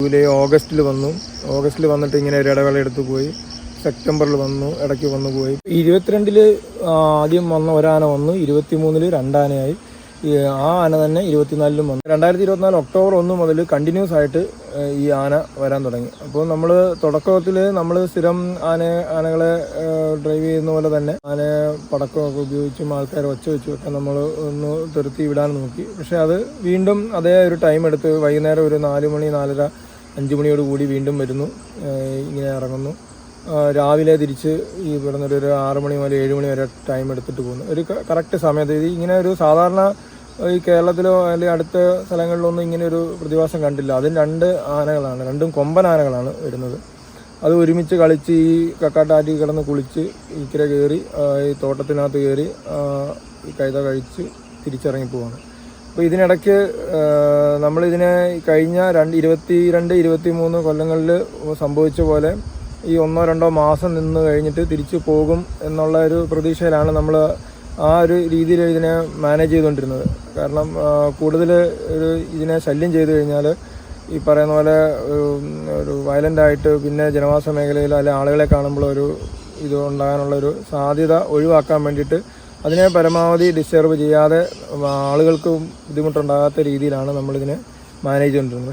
July ഓഗസ്റ്റിൽ വന്നിട്ട് ഇങ്ങനെ ഒരു ഇടവേള എടുത്തു പോയി. സെപ്റ്റംബറിൽ വന്നു, ഇടയ്ക്ക് വന്നു പോയി. 22 ആദ്യം വന്ന ഒരാന വന്നു, 23 രണ്ടാനയായി. ആ ആന തന്നെ 24 വന്നു. 2024 ഒക്ടോബർ 1 മുതൽ കണ്ടിന്യൂസ് ആയിട്ട് ഈ ആന വരാൻ തുടങ്ങി. അപ്പോൾ നമ്മൾ തുടക്കത്തിൽ നമ്മൾ സ്ഥിരം ആനകളെ ഡ്രൈവ് ചെയ്യുന്ന പോലെ തന്നെ ആനയെ പടക്കമൊക്കെ ഉപയോഗിച്ചും ആൾക്കാരെ ഒച്ച വെച്ചുമൊക്കെ നമ്മൾ ഒന്ന് തുരത്തി വിടാൻ നോക്കി. പക്ഷെ അത് വീണ്ടും അതേ ഒരു ടൈം എടുത്ത് വൈകുന്നേരം ഒരു 4 മണി 4:30 5 മണിയോട് കൂടി വീണ്ടും വരുന്നു, ഇങ്ങനെ ഇറങ്ങുന്നു. രാവിലെ തിരിച്ച് ഈ ഇവിടുന്ന് ഒരു 6 മണി മുതൽ 7 മണി വരെ ടൈം എടുത്തിട്ട് പോകുന്നു. ഒരു കറക്റ്റ് സമയത്ത്. ഇത് ഇങ്ങനെ ഒരു സാധാരണ ഈ കേരളത്തിലോ അല്ലെങ്കിൽ അടുത്ത സ്ഥലങ്ങളിലൊന്നും ഇങ്ങനെ ഒരു പ്രതിഭാസം കണ്ടില്ല. അതിന് 2 ആനകളാണ്, 2 കൊമ്പൻ ആനകളാണ് വരുന്നത്. അത് ഒരുമിച്ച് കളിച്ച് ഈ കക്കാട്ടാറ്റി കിടന്ന് കുളിച്ച് ഇക്കരെ കയറി ഈ തോട്ടത്തിനകത്ത് കയറി ഈ കൈത കഴിച്ച് തിരിച്ചിറങ്ങിപ്പോവാണ്. അപ്പോൾ ഇതിനിടയ്ക്ക് നമ്മളിതിനെ കഴിഞ്ഞ 22-23 കൊല്ലങ്ങളിൽ സംഭവിച്ച പോലെ ഈ 1-2 മാസം നിന്ന് കഴിഞ്ഞിട്ട് തിരിച്ചു പോകും എന്നുള്ള ഒരു പ്രതീക്ഷയിലാണ് നമ്മൾ ആ ഒരു രീതിയിൽ ഇതിനെ മാനേജ് ചെയ്തുകൊണ്ടിരുന്നത്. കാരണം കൂടുതൽ ഇതിനെ ശല്യം ചെയ്തു കഴിഞ്ഞാൽ ഈ പറയുന്ന പോലെ ഒരു വയലൻ്റായിട്ട് പിന്നെ ജനവാസ മേഖലയിൽ അല്ലെ ആളുകളെ കാണുമ്പോൾ ഒരു ഇത് ഉണ്ടാകാനുള്ളൊരു സാധ്യത ഒഴിവാക്കാൻ വേണ്ടിയിട്ട് അതിനെ പരമാവധി ഡിസ്റ്റർബ് ചെയ്യാതെ ആളുകൾക്ക് ബുദ്ധിമുട്ടുണ്ടാകാത്ത രീതിയിലാണ് നമ്മളിതിനെ മാനേജ് ചെയ്തുകൊണ്ടിരുന്നത്.